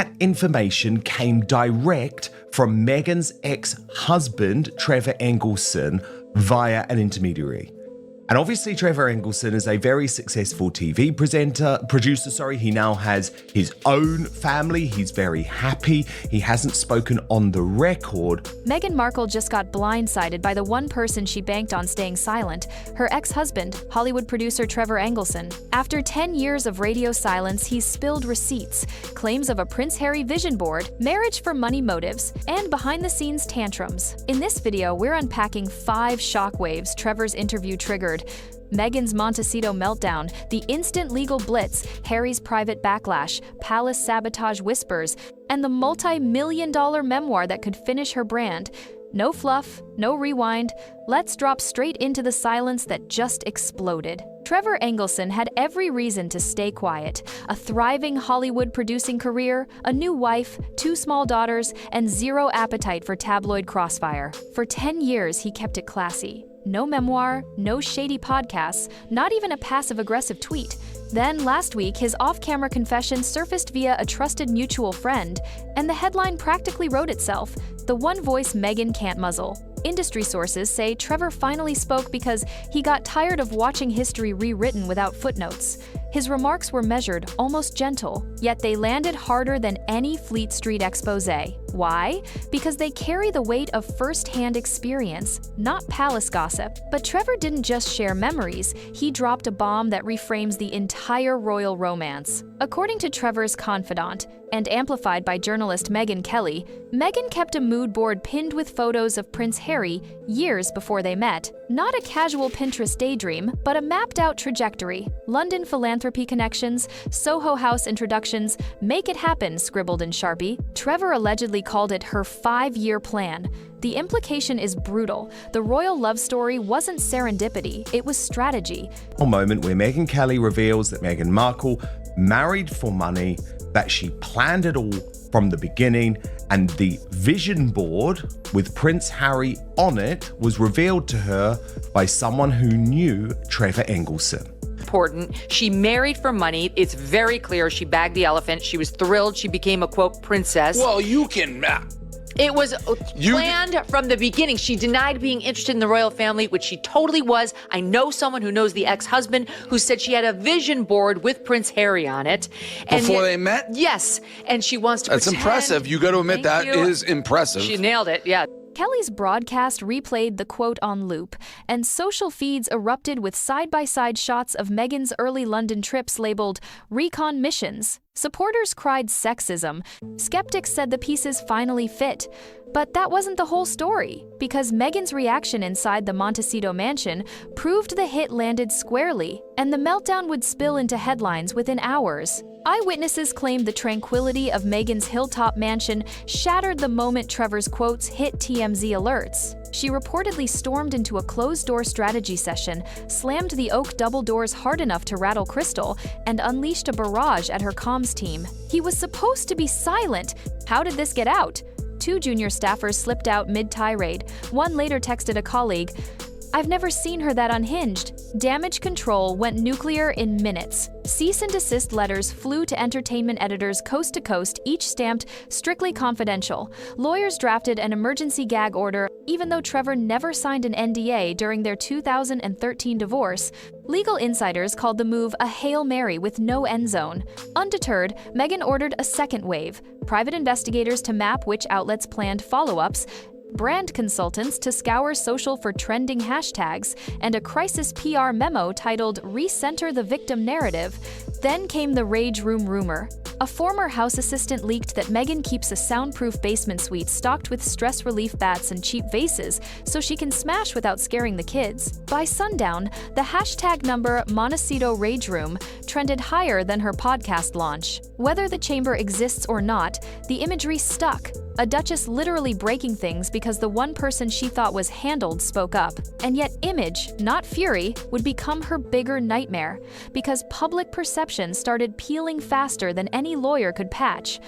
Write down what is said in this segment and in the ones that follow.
that information came direct from Meghan's ex-husband, Trevor Engelson, via an intermediary. And obviously, Trevor Engelson is a very successful TV producer. He now has his own family. He's very happy. He hasn't spoken on the record. Meghan Markle just got blindsided by the one person she banked on staying silent, her ex-husband, Hollywood producer Trevor Engelson. After 10 years of radio silence, he's spilled receipts, claims of a Prince Harry vision board, marriage for money motives, and behind-the-scenes tantrums. In this video, we're unpacking 5 shockwaves Trevor's interview triggered: Meghan's Montecito meltdown, the instant legal blitz, Harry's private backlash, palace sabotage whispers, and the multi-million-dollar memoir that could finish her brand. No fluff, no rewind. Let's drop straight into the silence that just exploded. Trevor Engelson had every reason to stay quiet. A thriving Hollywood producing career, a new wife, 2 small daughters, and zero appetite for tabloid crossfire. For 10 years, he kept it classy. No memoir, no shady podcasts, not even a passive-aggressive tweet. Then, last week, his off-camera confession surfaced via a trusted mutual friend, and the headline practically wrote itself: "The one voice Meghan can't muzzle." Industry sources say Trevor finally spoke because he got tired of watching history rewritten without footnotes. His remarks were measured, almost gentle, yet they landed harder than any Fleet Street exposé. Why? Because they carry the weight of first-hand experience, not palace gossip. But Trevor didn't just share memories, he dropped a bomb that reframes the entire royal romance. According to Trevor's confidant, and amplified by journalist Meghan Kelly, Meghan kept a mood board pinned with photos of Prince Harry years before they met. Not a casual Pinterest daydream, but a mapped-out trajectory. London philanthropy connections, Soho House introductions, make it happen, scribbled in Sharpie. Trevor allegedly called it her 5-year plan. The implication is brutal. The royal love story wasn't serendipity, it was strategy. A moment where Meghan Kelly reveals that Meghan Markle married for money, that she planned it all from the beginning, and the vision board with Prince Harry on it was revealed to her by someone who knew Trevor Engelson. Important. She married for money. It's very clear. She bagged the elephant. She was thrilled. She became a, quote, princess. Well, you can... It was planned from the beginning. She denied being interested in the royal family, which she totally was. I know someone who knows the ex-husband who said she had a vision board with Prince Harry on it. Before they met? Yes. And she wants to That's pretend. impressive. You got to admit that is impressive. She nailed it, yeah. Kelly's broadcast replayed the quote on loop, and social feeds erupted with side-by-side shots of Meghan's early London trips labeled recon missions. Supporters cried sexism. Skeptics said the pieces finally fit. But that wasn't the whole story, because Meghan's reaction inside the Montecito mansion proved the hit landed squarely, and the meltdown would spill into headlines within hours. Eyewitnesses claimed the tranquility of Meghan's hilltop mansion shattered the moment Trevor's quotes hit TMZ alerts. She reportedly stormed into a closed-door strategy session, slammed the oak double doors hard enough to rattle crystal, and unleashed a barrage at her comms team. He was supposed to be silent. How did this get out? 2 junior staffers slipped out mid-tirade. One later texted a colleague, "I've never seen her that unhinged." Damage control went nuclear in minutes. Cease and desist letters flew to entertainment editors coast to coast, each stamped strictly confidential. Lawyers drafted an emergency gag order, even though Trevor never signed an NDA during their 2013 divorce. Legal insiders called the move a Hail Mary with no end zone. Undeterred, Meghan ordered a second wave, private investigators to map which outlets planned follow-ups, brand consultants to scour social for trending hashtags, and a crisis PR memo titled "Recenter the Victim Narrative." Then came the rage room rumor. A former house assistant leaked that Meghan keeps a soundproof basement suite stocked with stress relief bats and cheap vases so she can smash without scaring the kids. By sundown, the hashtag number Monteceto Rage Room trended higher than her podcast launch. Whether the chamber exists or not, the imagery stuck. A duchess literally breaking things because the one person she thought was handled spoke up. And yet image, not fury, would become her bigger nightmare, because public perception started peeling faster than any lawyer could patch.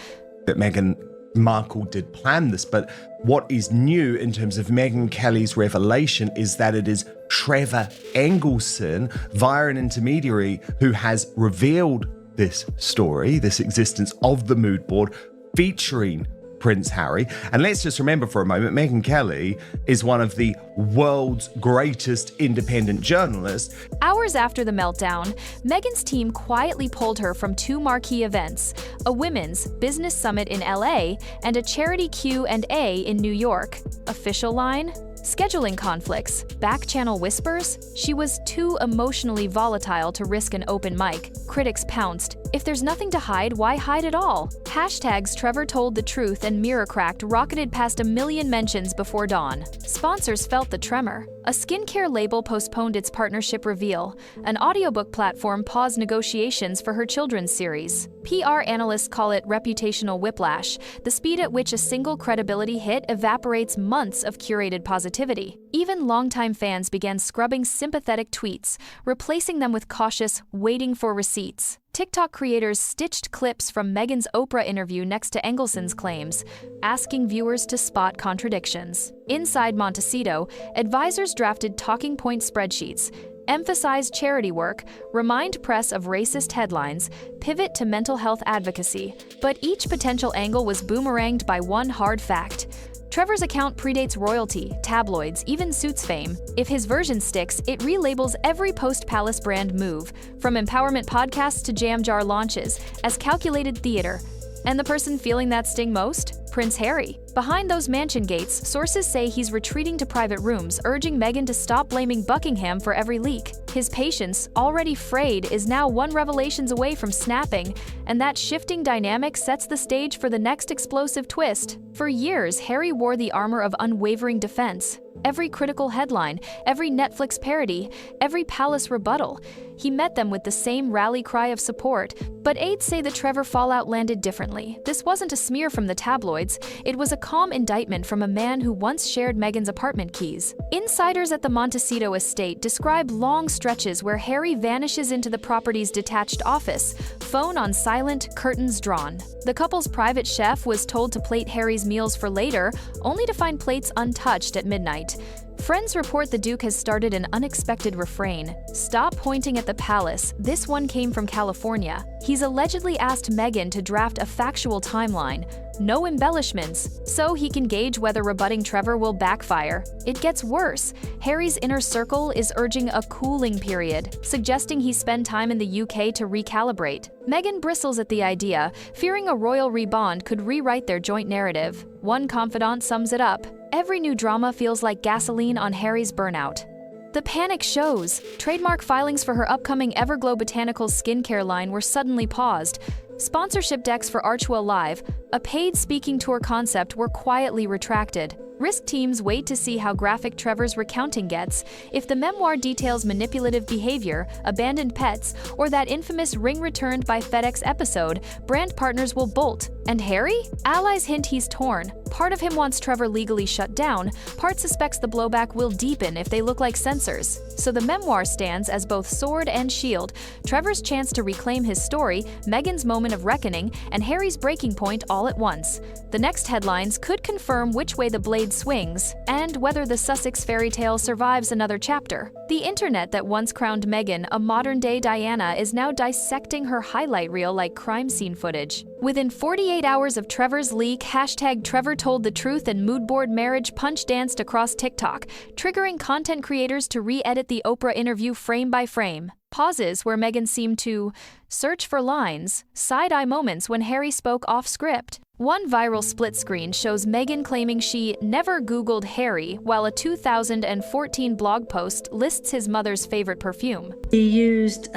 That Meghan Markle did plan this, but what is new in terms of Meghan Kelly's revelation is that it is Trevor Engelson, via an intermediary, who has revealed this story, this existence of the mood board, featuring Prince Harry. And let's just remember for a moment, Megyn Kelly is one of the world's greatest independent journalists. Hours after the meltdown, Meghan's team quietly pulled her from two marquee events, a women's business summit in LA and a charity Q&A in New York. Official line? Scheduling conflicts, back-channel whispers, she was too emotionally volatile to risk an open mic. Critics pounced. If there's nothing to hide, why hide at all? Hashtags Trevor told the truth and Mirror Cracked rocketed past 1 million mentions before dawn. Sponsors felt the tremor. A skincare label postponed its partnership reveal. An audiobook platform paused negotiations for her children's series. PR analysts call it reputational whiplash, the speed at which a single credibility hit evaporates months of curated positivity. Even longtime fans began scrubbing sympathetic tweets, replacing them with cautious, waiting for receipts. TikTok creators stitched clips from Meghan's Oprah interview next to Engelson's claims, asking viewers to spot contradictions. Inside Montecito, advisors drafted talking point spreadsheets, emphasized charity work, remind press of racist headlines, pivot to mental health advocacy. But each potential angle was boomeranged by one hard fact. Trevor's account predates royalty, tabloids, even Suits fame. If his version sticks, it relabels every post-palace brand move, from empowerment podcasts to jam jar launches, as calculated theater. And the person feeling that sting most? Prince Harry. Behind those mansion gates, sources say he's retreating to private rooms, urging Meghan to stop blaming Buckingham for every leak. His patience, already frayed, is now one revelations away from snapping, and that shifting dynamic sets the stage for the next explosive twist. For years, Harry wore the armor of unwavering defense. Every critical headline, every Netflix parody, every palace rebuttal, he met them with the same rally cry of support. But aides say the Trevor fallout landed differently. This wasn't a smear from the tabloids, it was a calm indictment from a man who once shared Meghan's apartment keys. Insiders at the Montecito estate describe long stretches where Harry vanishes into the property's detached office, phone on silent, curtains drawn. The couple's private chef was told to plate Harry's meals for later, only to find plates untouched at midnight. Friends report the Duke has started an unexpected refrain. Stop pointing at the palace. This one came from California. He's allegedly asked Meghan to draft a factual timeline. No embellishments, so he can gauge whether rebutting Trevor will backfire. It gets worse. Harry's inner circle is urging a cooling period, suggesting he spend time in the UK to recalibrate. Meghan bristles at the idea, fearing a royal rebond could rewrite their joint narrative. One confidant sums it up. Every new drama feels like gasoline on Harry's burnout. The panic shows. Trademark filings for her upcoming Everglow Botanicals skincare line were suddenly paused. Sponsorship decks for Archwell Live, a paid speaking tour concept, were quietly retracted. Risk teams wait to see how graphic Trevor's recounting gets. If the memoir details manipulative behavior, abandoned pets, or that infamous ring returned by FedEx episode, brand partners will bolt. And Harry? Allies hint he's torn. Part of him wants Trevor legally shut down, part suspects the blowback will deepen if they look like censors. So the memoir stands as both sword and shield, Trevor's chance to reclaim his story, Meghan's moment of reckoning, and Harry's breaking point all at once. The next headlines could confirm which way the blade swings, and whether the Sussex fairy tale survives another chapter. The internet that once crowned Meghan a modern-day Diana is now dissecting her highlight reel like crime scene footage. Within 48 hours of Trevor's leak, hashtag Trevor told the truth and moodboard marriage punch danced across TikTok, triggering content creators to re-edit the Oprah interview frame by frame. Pauses where Meghan seemed to search for lines, side-eye moments when Harry spoke off-script. One viral split screen shows Meghan claiming she never Googled Harry, while a 2014 blog post lists his mother's favorite perfume. He used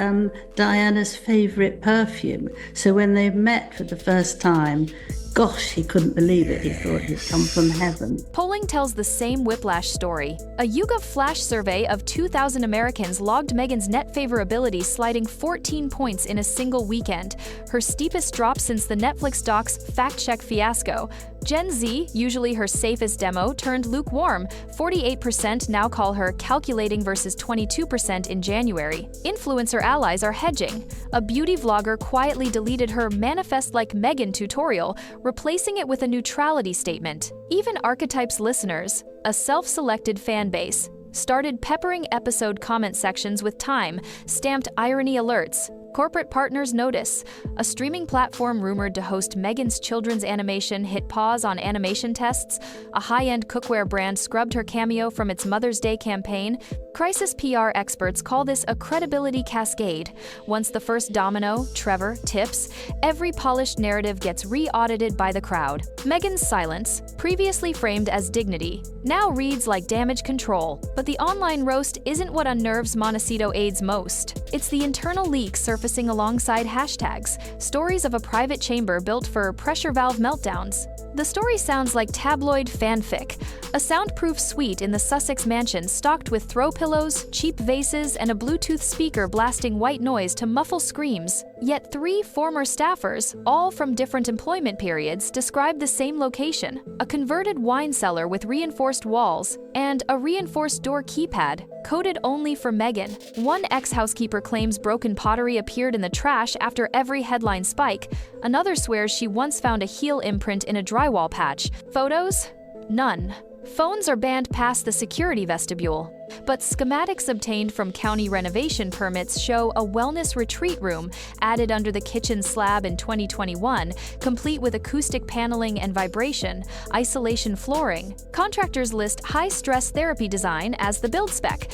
Diana's favorite perfume, so when they met for the first time, gosh, he couldn't believe it. He thought he'd come from heaven. Polling tells the same whiplash story. A YouGov flash survey of 2,000 Americans logged Meghan's net favorability sliding 14 points in a single weekend, her steepest drop since the Netflix doc's fact-check fiasco. Gen Z, usually her safest demo, turned lukewarm. 48% now call her calculating versus 22% in January. Influencer allies are hedging. A beauty vlogger quietly deleted her Manifest Like Meghan tutorial, replacing it with a neutrality statement. Even Archetype's listeners, a self-selected fan base, started peppering episode comment sections with time-stamped irony alerts. Corporate partners notice. A streaming platform rumored to host Meghan's children's animation hit pause on animation tests. A high-end cookware brand scrubbed her cameo from its Mother's Day campaign. Crisis PR experts call this a credibility cascade. Once the first domino, Trevor, tips, every polished narrative gets re-audited by the crowd. Meghan's silence, previously framed as dignity, now reads like damage control. But the online roast isn't what unnerves Monteceto aides most. It's the internal leaks surfacing alongside hashtags, stories of a private chamber built for pressure valve meltdowns. The story sounds like tabloid fanfic, a soundproof suite in the Sussex mansion stocked with throw pillows, cheap vases, and a Bluetooth speaker blasting white noise to muffle screams. Yet 3 former staffers, all from different employment periods, describe the same location: a converted wine cellar with reinforced walls and a reinforced door keypad, coded only for Meghan. One ex-housekeeper claims broken pottery appeared in the trash after every headline spike. Another swears she once found a heel imprint in a drywall patch. Photos? None. Phones are banned past the security vestibule. But schematics obtained from county renovation permits show a wellness retreat room added under the kitchen slab in 2021, complete with acoustic paneling and vibration, isolation flooring. Contractors list high-stress therapy design as the build spec.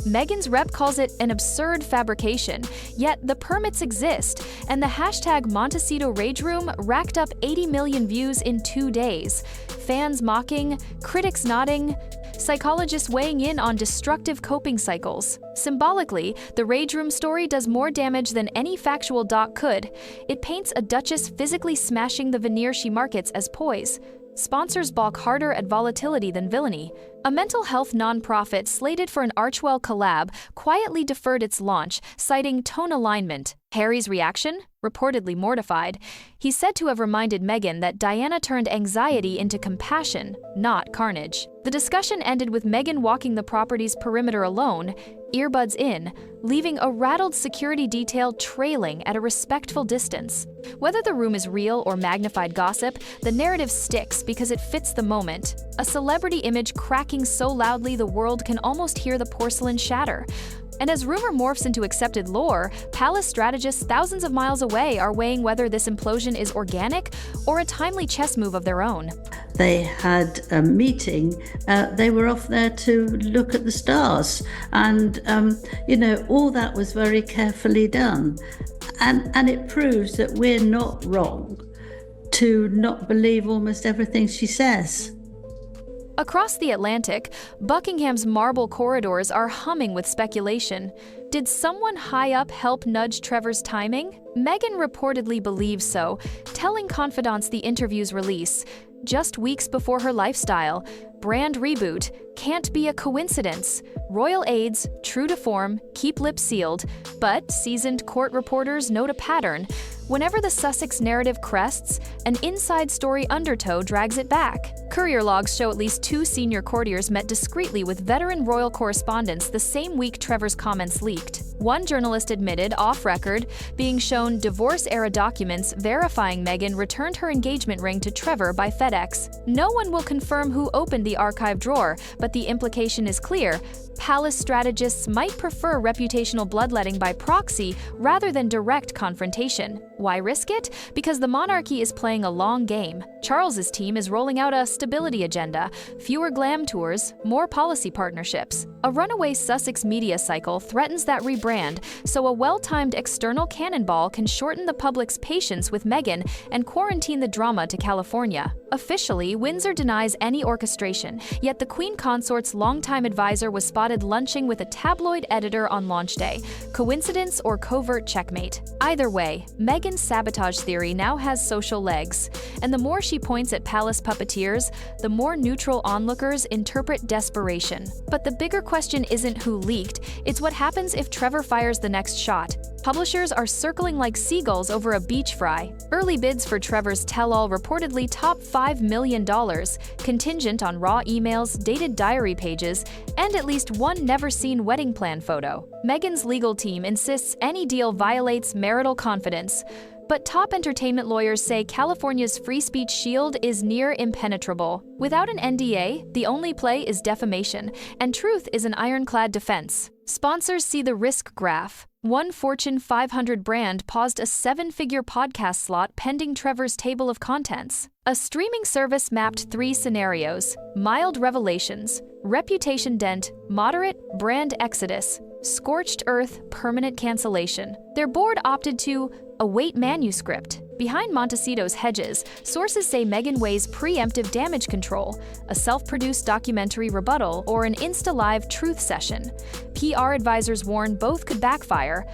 Meghan's rep calls it an absurd fabrication, yet the permits exist, and the hashtag Montecito Rage Room racked up 80 million views in 2 days. Fans mocking, critics nodding, psychologists weighing in on destructive coping cycles. Symbolically, the Rage Room story does more damage than any factual doc could. It paints a duchess physically smashing the veneer she markets as poise. Sponsors balk harder at volatility than villainy. A mental health nonprofit slated for an Archwell collab quietly deferred its launch, citing tone alignment. Harry's reaction? Reportedly mortified. He's said to have reminded Meghan that Diana turned anxiety into compassion, not carnage. The discussion ended with Meghan walking the property's perimeter alone, earbuds in, leaving a rattled security detail trailing at a respectful distance. Whether the room is real or magnified gossip, the narrative sticks because it fits the moment. A celebrity image cracking so loudly the world can almost hear the porcelain shatter. And as rumor morphs into accepted lore, palace strategists thousands of miles away are weighing whether this implosion is organic or a timely chess move of their own. They had a meeting. They were off there to look at the stars. And, all that was very carefully done. And it proves that we're not wrong to not believe almost everything she says. Across the Atlantic, Buckingham's marble corridors are humming with speculation. Did someone high up help nudge Trevor's timing? Meghan reportedly believes so, telling confidants the interview's release. Just weeks before her lifestyle, brand reboot can't be a coincidence. Royal aides, true to form, keep lips sealed, but seasoned court reporters note a pattern. Whenever the Sussex narrative crests, an inside story undertow drags it back. Courier logs show at least 2 senior courtiers met discreetly with veteran royal correspondents the same week Trevor's comments leaked. One journalist admitted, off-record, being shown divorce-era documents verifying Meghan returned her engagement ring to Trevor by FedEx. No one will confirm who opened the archive drawer, but the implication is clear. Palace strategists might prefer reputational bloodletting by proxy rather than direct confrontation. Why risk it? Because the monarchy is playing a long game. Charles's team is rolling out a stability agenda, fewer glam tours, more policy partnerships. A runaway Sussex media cycle threatens that rebrand, so a well-timed external cannonball can shorten the public's patience with Meghan and quarantine the drama to California. Officially, Windsor denies any orchestration, yet the Queen Consort's longtime advisor was spotted lunching with a tabloid editor on launch day. Coincidence or covert checkmate? Either way, Meghan's sabotage theory now has social legs, and the more she points at palace puppeteers, the more neutral onlookers interpret desperation. But the bigger question isn't who leaked, it's what happens if Trevor fires the next shot. Publishers are circling like seagulls over a beach fry. Early bids for Trevor's tell-all reportedly top $5 million, contingent on raw emails, dated diary pages, and at least one never-seen wedding plan photo. Meghan's legal team insists any deal violates marital confidence. But top entertainment lawyers say California's free speech shield is near impenetrable. Without an NDA, the only play is defamation, and truth is an ironclad defense. Sponsors see the risk graph. One Fortune 500 brand paused a 7-figure podcast slot pending Trevor's table of contents. A streaming service mapped 3 scenarios: mild revelations, reputation dent, moderate brand exodus, scorched earth, permanent cancellation. Their board opted to await manuscript. Behind Montecito's hedges, sources say Meghan weighs preemptive damage control, a self-produced documentary rebuttal, or an Insta-Live truth session. PR advisors warn both could backfire.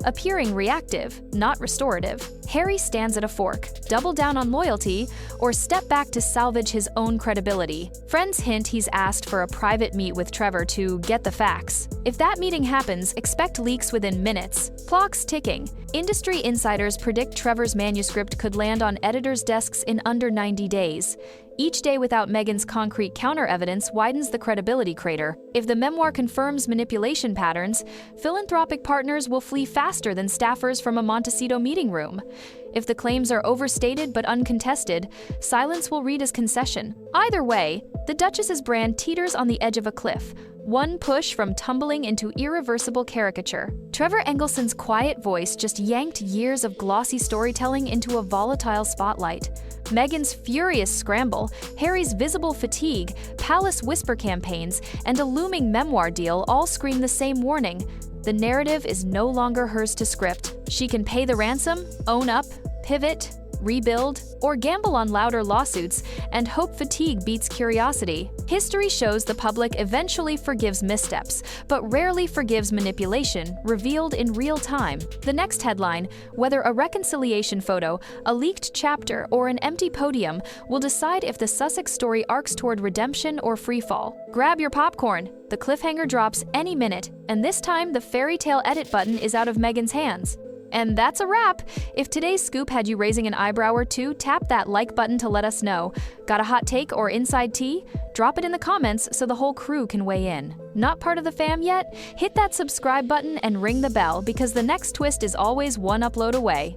Appearing reactive, not restorative, Harry stands at a fork: double down on loyalty or step back to salvage his own credibility. Friends hint he's asked for a private meet with Trevor to get the facts. If that meeting happens, expect leaks within minutes. Clocks ticking. Industry insiders predict Trevor's manuscript could land on editors' desks in under 90 days. Each day without Meghan's concrete counter-evidence widens the credibility crater. If the memoir confirms manipulation patterns, philanthropic partners will flee faster than staffers from a Montecito meeting room. If the claims are overstated but uncontested, silence will read as concession. Either way, the Duchess's brand teeters on the edge of a cliff, one push from tumbling into irreversible caricature. Trevor Engelson's quiet voice just yanked years of glossy storytelling into a volatile spotlight. Meghan's furious scramble, Harry's visible fatigue, palace whisper campaigns, and a looming memoir deal all scream the same warning. The narrative is no longer hers to script. She can pay the ransom, own up, pivot, rebuild, or gamble on louder lawsuits and hope fatigue beats curiosity. History shows the public eventually forgives missteps, but rarely forgives manipulation revealed in real time. The next headline, whether a reconciliation photo, a leaked chapter, or an empty podium, will decide if the Sussex story arcs toward redemption or freefall. Grab your popcorn. The cliffhanger drops any minute, and this time the fairy tale edit button is out of Meghan's hands. And that's a wrap! If today's scoop had you raising an eyebrow or two, tap that like button to let us know. Got a hot take or inside tea? Drop it in the comments so the whole crew can weigh in. Not part of the fam yet? Hit that subscribe button and ring the bell because the next twist is always one upload away.